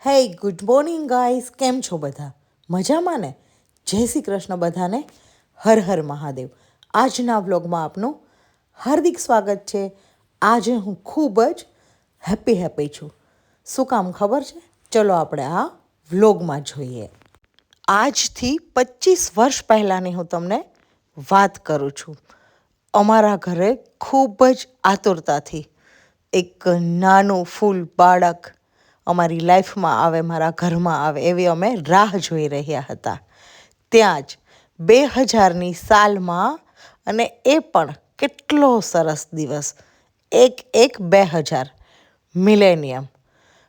હે good morning guys, કેમ છો બધા? મજામાં ને? જય શ્રી કૃષ્ણ બધાને. હર હર મહાદેવ. આજના વ્લોગમાં આપનું હાર્દિક સ્વાગત છે. આજે હું ખૂબ જ હેપી છું. શું કામ ખબર છે? ચલો આપણે આ વ્લોગમાં જોઈએ. આજથી 25 વર્ષ પહેલાંની હું તમને વાત કરું છું. અમારા ઘરે ખૂબ જ આતુરતાથી એક નાનું ફૂલ બાળક અમારી લાઈફમાં આવે, મારા ઘરમાં આવે એવી અમે રાહ જોઈ રહ્યા હતા. ત્યાં જ 2000ની સાલમાં, અને એ પણ કેટલો સરસ દિવસ, 1/1/2000 મિલેનિયમ,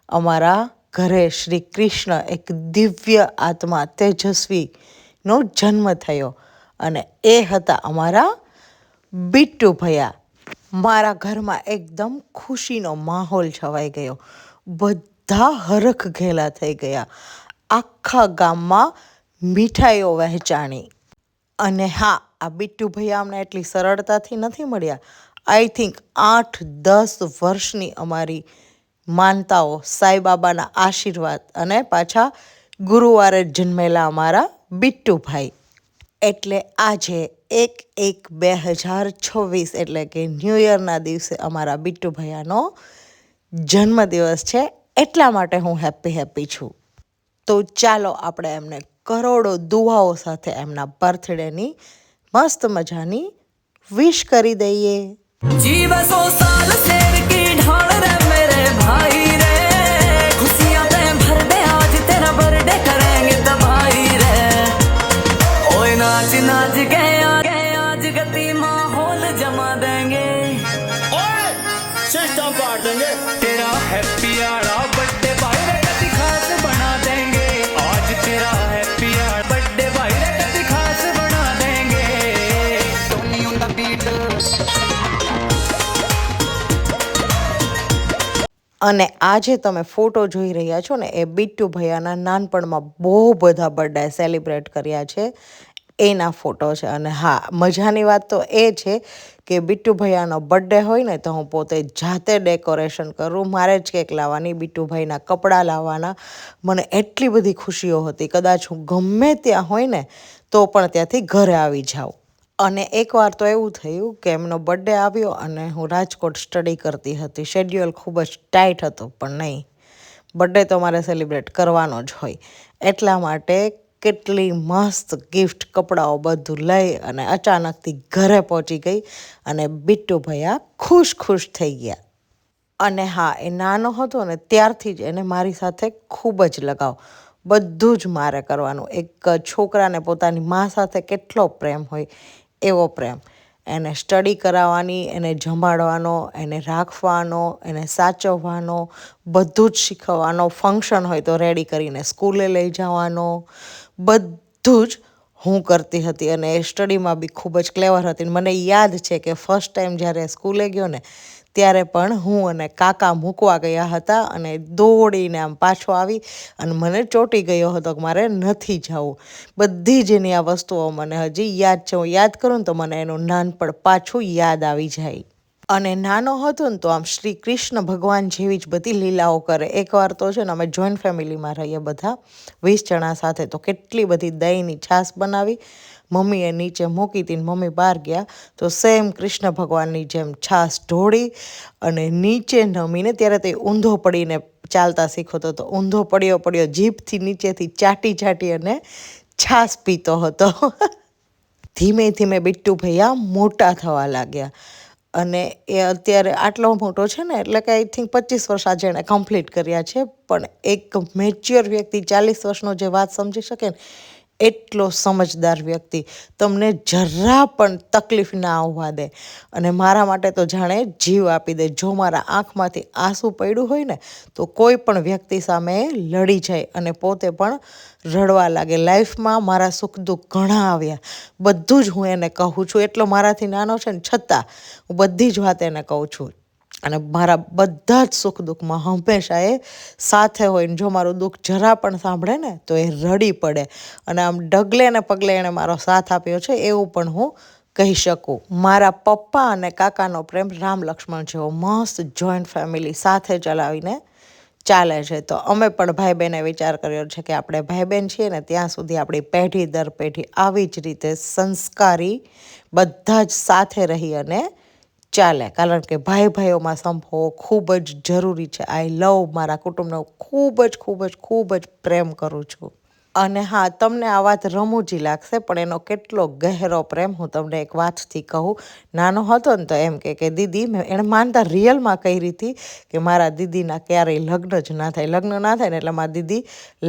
અમારા ઘરે શ્રી કૃષ્ણ એક દિવ્ય આત્મા તેજસ્વીનો જન્મ થયો. અને એ હતા અમારા બિટ્ટુ ભૈયા. મારા ઘરમાં એકદમ ખુશીનો માહોલ છવાઈ ગયો. બધા હરખ ઘેલા થઈ ગયા. આખા ગામમાં મીઠાઈઓ વહેંચાણી. અને હા, આ બિટ્ટુ ભૈયા અમને એટલી સરળતાથી નથી મળ્યા. આઈ થિંક 8-10 વર્ષની અમારી માનતાઓ, સાંઈબાબાના આશીર્વાદ, અને પાછા ગુરુવારે જન્મેલા અમારા બિટ્ટુભાઈ. એટલે આજે 1/1/2026 એટલે કે ન્યૂ યરના દિવસે અમારા બિટ્ટુ ભૈયાનો જન્મદિવસ છે. એટલા માટે હું હેપી છું. તો ચાલો આપણે એમને કરોડો દુઆઓ સાથે એમના બર્થડેની મસ્ત મજાની વિશ કરી દઈએ. जीव 100 साल शेर की ढाल रे मेरे भाई रे, खुशियां पे भर दे आज तेरा बर्थडे करेंगे तबाही रे, ओए नाच नाच के आज गति माहौल जमा देंगे, ओए सिस्टम पाट देंगे, तेरा हैप्पी आड़ा बर्थडे भाई रे गति खास बना देंगे, आज तेरा हैप्पी आड़ा बर्थडे भाई रे गति खास बना देंगे, टोनी ऑन द बीट. અને આજે તમે ફોટો જોઈ રહ્યા છો ને, એ બિટ્ટુ ભૈયાના નાનપણમાં બહુ બધા બર્થડે સેલિબ્રેટ કર્યા છે એના ફોટો છે. અને હા, મજાની વાત તો એ છે કે બિટ્ટુ ભૈયાનો બર્થડે હોય ને તો હું પોતે જાતે ડેકોરેશન કરું, મારે જ કેક લાવવાની, બિટ્ટુભાઈના કપડાં લાવવાના. મને એટલી બધી ખુશીઓ હતી, કદાચ હું ગમે ત્યાં હોય ને તો પણ ત્યાંથી ઘરે આવી જાઉં. અને એકવાર તો એવું થયું કે એમનો બર્થડે આવ્યો અને હું રાજકોટ સ્ટડી કરતી હતી. શેડ્યુલ ખૂબ જ ટાઈટ હતો, પણ નહીં, બર્થડે તો મારે સેલિબ્રેટ કરવાનો જ હોય. એટલા માટે કેટલી મસ્ત ગિફ્ટ, કપડાઓ બધું લઈ અને અચાનકથી ઘરે પહોંચી ગઈ. અને બિટ્ટુ ભૈયા ખુશ થઈ ગયા. અને હા, એ નાનો હતો ને ત્યારથી જ એને મારી સાથે ખૂબ જ લગાવ. બધું જ મારે કરવાનું. એક છોકરાને પોતાની મા સાથે કેટલો પ્રેમ હોય એવો પ્રેમ. એને સ્ટડી કરાવવાની, એને જમાડવાનો, એને રાખવાનો, એને સાચવવાનો, બધું જ શીખવવાનો. ફંક્શન હોય તો રેડી કરીને સ્કૂલે લઈ જવાનો, બધું જ હું કરતી હતી. અને એ સ્ટડીમાં બી ખૂબ જ ક્લેવર હતી. મને યાદ છે કે ફર્સ્ટ ટાઈમ જ્યારે સ્કૂલે ગયો ને ત્યારે પણ હું અને કાકા મૂકવા ગયા હતા અને દોડીને આમ પાછો આવી અને મને ચોંટી ગયો હતો કે મારે નથી જવું. બધી જ એની આ વસ્તુઓ મને હજી યાદ છે. હું યાદ કરું ને તો મને એનું નાનપણ પાછું યાદ આવી જાય. અને નાનો હતો ને તો આમ શ્રી કૃષ્ણ ભગવાન જેવી જ બધી લીલાઓ કરે. એકવાર તો છે ને અમે જોઈન્ટ ફેમિલીમાં રહીએ બધા 20 જણા સાથે, તો કેટલી બધી દહીંની છાશ બનાવી, મમ્મીએ નીચે મૂકી હતી, મમ્મી બહાર ગયા તો સેમ કૃષ્ણ ભગવાનની જેમ છાશ ઢોળી અને નીચે નમીને, ત્યારે તો ઊંધો પડીને ચાલતા શીખતો હતો, ઊંધો પડ્યો જીભથી નીચેથી ચાટી અને છાશ પીતો હતો. ધીમે ધીમે બિટ્ટુ ભૈયા મોટા થવા લાગ્યા. અને એ અત્યારે આટલો મોટો છે ને, એટલે કે આઈ થિંક 25 વર્ષ આજે એણે કમ્પ્લીટ કર્યા છે. પણ એક મેચ્યોર વ્યક્તિ 40 વર્ષનો જે વાત સમજી શકે ને, એટલો સમજદાર વ્યક્તિ. તમને જરા પણ તકલીફ ના આવવા દે. અને મારા માટે તો જાણે જીવ આપી દે. જો મારા આંખમાંથી આંસુ પડ્યું હોય ને તો કોઈ પણ વ્યક્તિ સામે લડી જાય અને પોતે પણ રડવા લાગે. લાઈફમાં મારા સુખ દુઃખ ઘણા આવ્યા, બધું જ હું એને કહું છું. એટલો મારાથી નાનો છે ને છતાં હું બધી જ વાત એને કહું છું. અને મારા બધા જ સુખ દુઃખમાં હંમેશા એ સાથે હોય. ને જો મારું દુઃખ જરા પણ સાંભળે ને તો એ રડી પડે. અને આમ ડગલે ને પગલે એણે મારો સાથ આપ્યો છે એવું પણ હું કહી શકું. મારા પપ્પા અને કાકાનો પ્રેમ રામ લક્ષ્મણ જેવો મસ્ત જોઈન્ટ ફેમિલી સાથે ચલાવીને ચાલે છે. તો અમે પણ ભાઈ બહેને વિચાર કર્યો છે કે આપણે ભાઈ બહેન છીએ ને ત્યાં સુધી આપણી પેઢી દર પેઢી આવી જ રીતે સંસ્કારી બધા જ સાથે રહી અને ચાલે, કારણ કે ભાઈ ભાઈઓમાં સંપ હોવો ખૂબ જ જરૂરી છે. આઈ લવ મારા કુટુંબનો ખૂબ જ ખૂબ જ ખૂબ જ પ્રેમ કરું છું. અને હા, તમને આ વાત રમૂજી લાગશે પણ એનો કેટલો ગહેરો પ્રેમ હું તમને એક વાતથી કહું. નાનો હતો ને તો એમ કે દીદી, એણે માનતા રિયલમાં કહી હતી કે મારા દીદીના ક્યારેય લગ્ન જ ના થાય, લગ્ન ના થાય ને એટલે મારી દીદી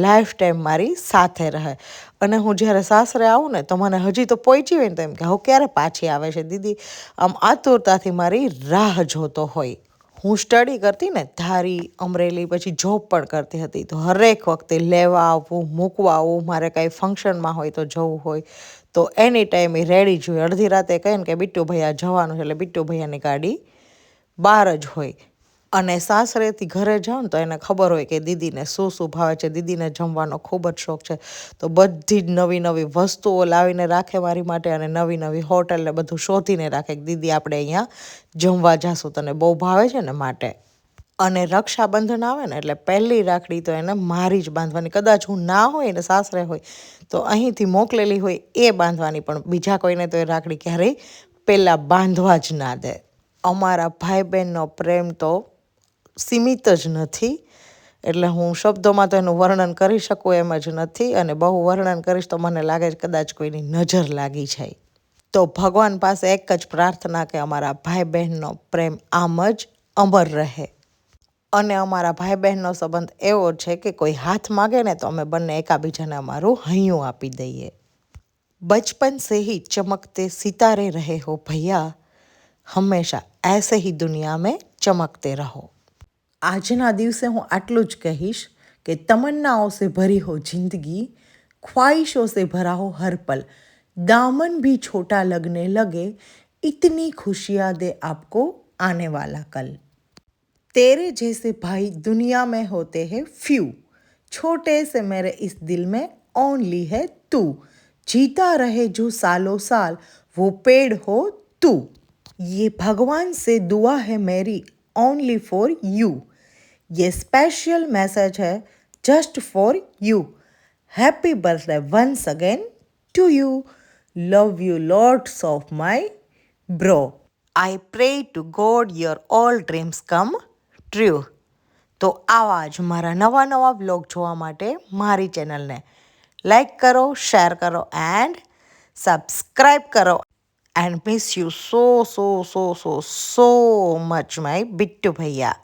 લાઈફ ટાઈમ મારી સાથે રહે. અને હું જ્યારે સાસરે આવું ને તો મને હજી તો પહોંચી હોય ને તો એમ કે હું ક્યારે પાછી આવે છે દીદી, આમ આતુરતાથી મારી રાહ જોતો હોય. હું સ્ટડી કરતી ને ધારી, અમરેલી, પછી જોબ પણ કરતી હતી, તો હરેક વખતે લેવા આવવું, મૂકવા આવવું, મારે કાંઈ ફંક્શનમાં હોય તો જવું હોય તો એની ટાઈમ એ રેડી જ હોય. અડધી રાતે કહે ને કે બિટ્ટુ ભૈયા જવાનું છે એટલે બિટ્ટુ ભૈયાની ગાડી બહાર જ હોય. અને સાસરેથી ઘરે જાઉં ને તો એને ખબર હોય કે દીદીને શું શું ભાવે છે, દીદીને જમવાનો ખૂબ જ શોખ છે, તો બધી જ નવી નવી વસ્તુઓ લાવીને રાખે મારી માટે અને નવી નવી હોટલ ને બધું શોધીને રાખે કે દીદી આપણે અહીંયા જમવા જાશું, તને બહુ ભાવે છે ને માટે. અને રક્ષાબંધન આવે ને એટલે પહેલી રાખડી તો એને મારી જ બાંધવાની. કદાચ હું ના હોય ને સાસરે હોય તો અહીંથી મોકલેલી હોય એ બાંધવાની, પણ બીજા કોઈને તો એ રાખડી ક્યારેય પહેલાં બાંધવા જ ના દે. અમારા ભાઈ બહેનનો પ્રેમ તો સીમિત જ નથી, એટલે હું શબ્દોમાં તો એનું વર્ણન કરી શકું એમ જ નથી, અને બહુ વર્ણન કરીશ તો મને લાગે છે કદાચ કોઈની નજર લાગી જાય. તો ભગવાન પાસે એક જ પ્રાર્થના કે અમારા ભાઈ બહેનનો પ્રેમ આમ જ અમર રહે. અને અમારા ભાઈ બહેનનો સંબંધ એવો છે કે કોઈ હાથ માગે ને તો અમે બંને એકાબીજાને અમારું હૈયું આપી દઈએ. બચપન से ही चमकते सितारे रहे हो भैया, હંમેશા ऐसे ही दुनिया में चमकते रहो. આજના દિવસે હું આટલું જ કહીશ કે તમન્નાઓ સે ભરી હો જિંદગી, ખ્વાહિશો સે ભરા હો હર પલ, दामन भी छोटा लगने लगे, इतनी खुशियाँ दे आपको आने वाला कल. तेरे जैसे भाई दुनिया में होते हैं फ्यू, छोटे से मेरे इस दिल में ओनली है तू, जीता रहे जो सालों साल वो पेड़ हो तू, ये भगवान से दुआ है मेरी ओनली फॉर यू, ये स्पेशल मैसेज है just for you, happy birthday once again to you, love you lots of my bro, I pray to God your all dreams come true. તો આવા જ મારા નવા નવા બ્લોગ જોવા માટે મારી ચેનલને લાઈક કરો, શેર કરો એન્ડ સબસ્ક્રાઈબ કરો. And miss you so so so so so much my Bittu Bhaiya.